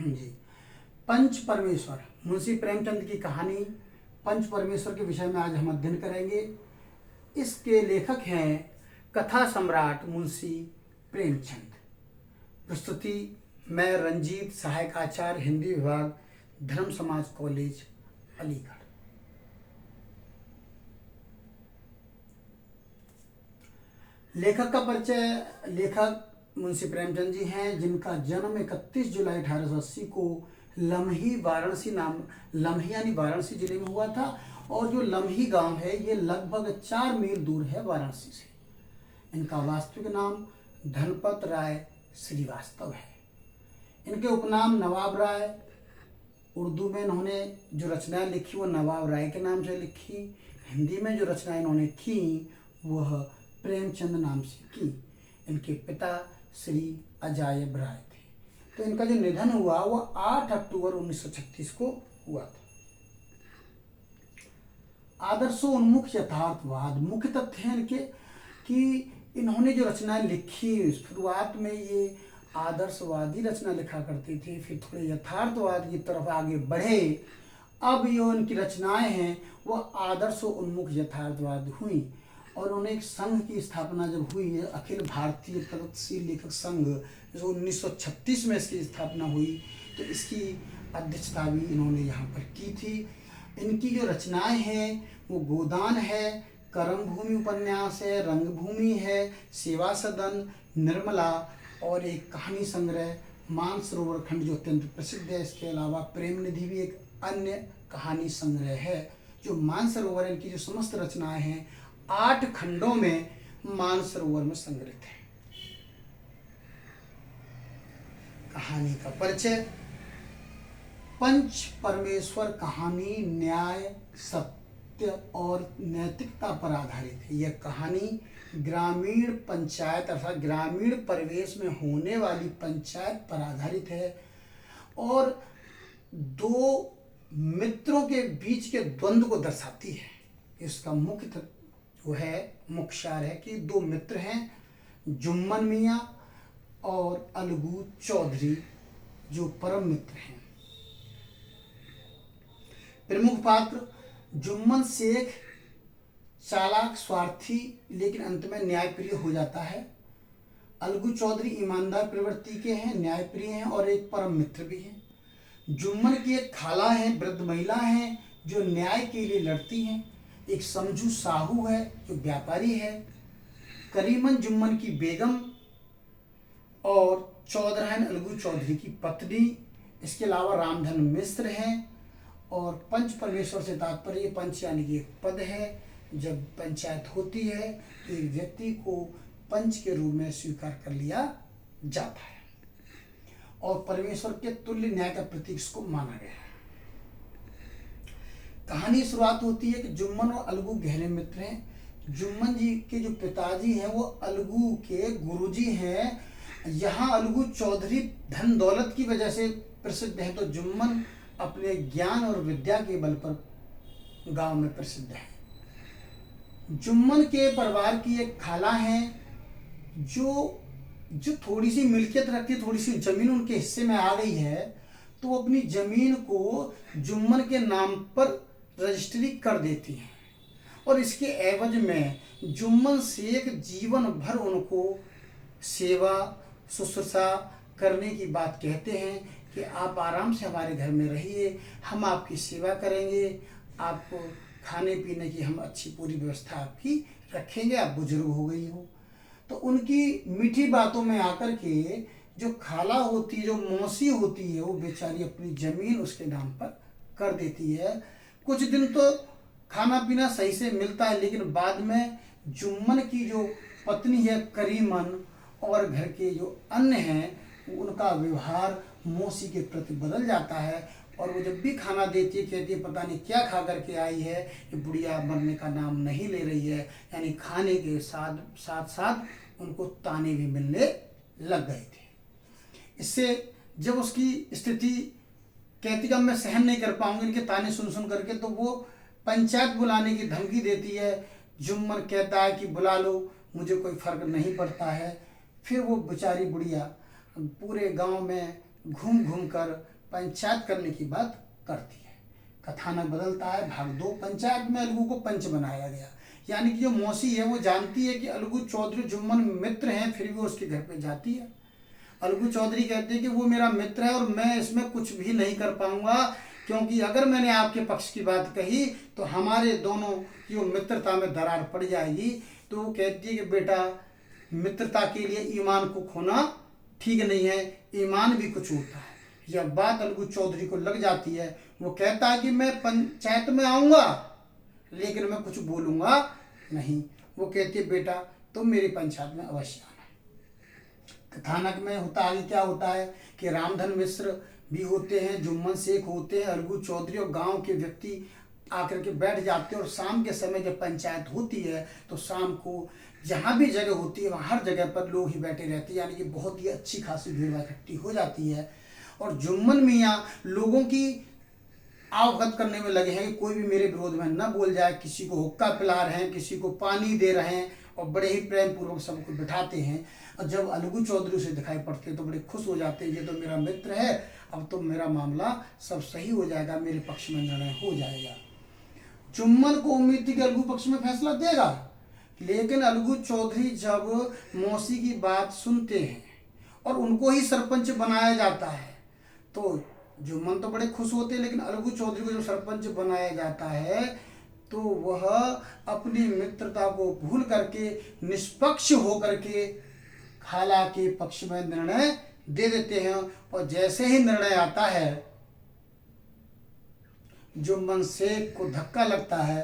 जी। पंच परमेश्वर, मुंशी प्रेमचंद की कहानी पंच परमेश्वर के विषय में आज हम अध्ययन करेंगे। इसके लेखक हैं कथा सम्राट मुंशी प्रेमचंद। प्रस्तुति मैं रंजीत, सहायक आचार्य, हिंदी विभाग, धर्म समाज कॉलेज, अलीगढ़। लेखक का परिचय। लेखक मुंशी प्रेमचंद जी हैं, जिनका जन्म 31 जुलाई 1880 को लम्ही यानी वाराणसी जिले में हुआ था। और जो लम्ही गांव है ये लगभग 4 मील दूर है वाराणसी से। इनका वास्तविक नाम धनपत राय श्रीवास्तव है। इनके उपनाम नवाब राय। उर्दू में इन्होंने जो रचनाएं लिखी वो नवाब राय के नाम से लिखी। हिंदी में जो रचनाएं इन्होंने की वह प्रेमचंद नाम से की। इनके पिता श्री अजायब राय थे। तो इनका जो निधन हुआ वो 8 अक्टूबर 1936 को हुआ था। आदर्शोन्मुख यथार्थवाद मुख्य तथ्य हैं इनके कि इन्होंने जो रचनाएं लिखी, शुरुआत में ये आदर्शवादी रचना लिखा करते थे, फिर थोड़े यथार्थवाद की तरफ आगे बढ़े। अब जो इनकी रचनाएं हैं वो आदर्शोन्मुख यथार्थवाद हुई। और उन्होंने एक संघ की स्थापना जब हुई है, अखिल भारतीय प्रगतिशील लेखक संघ, जो 1936 में इसकी स्थापना हुई, तो इसकी अध्यक्षता भी इन्होंने यहाँ पर की थी। इनकी जो रचनाएं हैं वो गोदान है, कर्मभूमि उपन्यास है, रंगभूमि है, सेवा सदन, निर्मला और एक कहानी संग्रह मानसरोवर खंड जो अत्यंत प्रसिद्ध है। इसके अलावा प्रेम निधि भी एक अन्य कहानी संग्रह है। जो मानसरोवर, इनकी जो समस्त रचनाएं हैं 8 खंडों में मानसरोवर में संग्रहित है। कहानी का परिचय। पंच परमेश्वर कहानी न्याय, सत्य और नैतिकता पर आधारित है। यह कहानी ग्रामीण पंचायत अर्थात ग्रामीण परिवेश में होने वाली पंचायत पर आधारित है और 2 मित्रों के बीच के द्वंद्व को दर्शाती है। इसका मुख्य जो है मुख्य सार है कि 2 मित्र हैं, जुम्मन मियाँ और अलगू चौधरी, जो परम मित्र हैं। प्रमुख पात्र जुम्मन शेख चालाक, स्वार्थी, लेकिन अंत में न्यायप्रिय हो जाता है। अलगू चौधरी ईमानदार प्रवृत्ति के हैं, न्यायप्रिय हैं और एक परम मित्र भी हैं। जुम्मन की एक खाला है, वृद्ध महिला हैं जो न्याय के लिए लड़ती हैं। एक समझू साहू है जो व्यापारी है। करीमन जुम्मन की बेगम और चौधरायन अलगू चौधरी की पत्नी। इसके अलावा रामधन मिश्र हैं। और पंच परमेश्वर से तात्पर्य पंच यानी कि एक पद है। जब पंचायत होती है तो एक व्यक्ति को पंच के रूप में स्वीकार कर लिया जाता है और परमेश्वर के तुल्य न्याय का प्रतीक इसको माना गया है। कहानी शुरुआत होती है कि जुम्मन और अलगू गहरे मित्र हैं। जुम्मन जी के जो पिताजी हैं वो अलगू के गुरुजी हैं। यहाँ अलगू चौधरी धन दौलत की वजह से प्रसिद्ध हैं, तो जुम्मन अपने ज्ञान और विद्या के बल पर गांव में प्रसिद्ध है। जुम्मन के परिवार की एक खाला है जो थोड़ी सी मिल्कियत रखती, थोड़ी सी जमीन उनके हिस्से में आ गई है, तो वो अपनी जमीन को जुम्मन के नाम पर रजिस्ट्री कर देती हैं और इसके एवज में जुम्मन शेख जीवन भर उनको सेवा शुश्रूषा करने की बात कहते हैं कि आप आराम से हमारे घर में रहिए, हम आपकी सेवा करेंगे, आपको खाने पीने की हम अच्छी पूरी व्यवस्था आपकी रखेंगे, आप बुजुर्ग हो गई हो। तो उनकी मीठी बातों में आकर के जो खाला होती है, जो मौसी होती है, वो बेचारी अपनी जमीन उसके नाम पर कर देती है। कुछ दिन तो खाना पीना सही से मिलता है, लेकिन बाद में जुम्मन की जो पत्नी है करीमन और घर के जो अन्य हैं उनका व्यवहार मौसी के प्रति बदल जाता है और वो जब भी खाना देती है कहती है पता नहीं क्या खा करके आई है, ये बुढ़िया मरने का नाम नहीं ले रही है। यानी खाने के साथ साथ उनको ताने भी मिलने लग गए थे। इससे जब उसकी स्थिति कहती कि मैं सहन नहीं कर पाऊंगी इनके ताने सुन करके, तो वो पंचायत बुलाने की धमकी देती है। जुम्मन कहता है कि बुला लो, मुझे कोई फर्क नहीं पड़ता है। फिर वो बेचारी बुढ़िया पूरे गांव में घूम घूम कर पंचायत करने की बात करती है। कथानक बदलता है। भाग 2। पंचायत में अलगू को पंच बनाया गया। यानी कि जो मौसी है वो जानती है कि अलगू चौधरी जुम्मन मित्र हैं, फिर भी वो उसके घर पे जाती है। अलगू चौधरी कहते हैं कि वो मेरा मित्र है और मैं इसमें कुछ भी नहीं कर पाऊंगा, क्योंकि अगर मैंने आपके पक्ष की बात कही तो हमारे दोनों की वो मित्रता में दरार पड़ जाएगी। तो वो कहती है कि बेटा, मित्रता के लिए ईमान को खोना ठीक नहीं है, ईमान भी कुछ होता है। यह बात अलगू चौधरी को लग जाती है। वो कहता है कि मैं पंचायत में आऊँगा लेकिन मैं कुछ बोलूँगा नहीं। वो कहती है बेटा तुम मेरी पंचायत में अवश्य आना। कथानक में होता आगे क्या होता है कि रामधन मिश्र भी होते हैं, जुम्मन शेख होते हैं, अलगू चौधरी और गांव के व्यक्ति आकर के बैठ जाते हैं। और शाम के समय जब पंचायत होती है तो शाम को जहाँ भी जगह होती है वहाँ हर जगह पर लोग ही बैठे रहते हैं, यानी कि बहुत ही अच्छी खासी भीड़ इकट्ठी हो जाती है। और जुम्मन मियाँ लोगों की अवगत करने में लगे हैं कि कोई भी मेरे विरोध में न बोल जाए। किसी को हुक्का पिला रहे हैं, किसी को पानी दे रहे हैं और बड़े ही प्रेम पूर्वक सबको बिठाते हैं। और जब अलगू चौधरी उसे दिखाई पड़ते हैं तो बड़े खुश हो जाते हैं, ये तो मेरा मित्र है, अब तो मेरा मामला सब सही हो जाएगा, मेरे पक्ष में निर्णय हो जाएगा। जुम्मन को उम्मीद थी कि अलगू पक्ष में फैसला देगा, लेकिन अलगू चौधरी जब मौसी की बात सुनते हैं और उनको ही सरपंच बनाया जाता है तो जुम्मन तो बड़े खुश होते हैं, लेकिन अलगू चौधरी को जब सरपंच बनाया जाता है तो वह अपनी मित्रता को भूल करके निष्पक्ष होकर के खाला के पक्ष में निर्णय दे देते हैं। और जैसे ही निर्णय आता है जुम्मन शेख को धक्का लगता है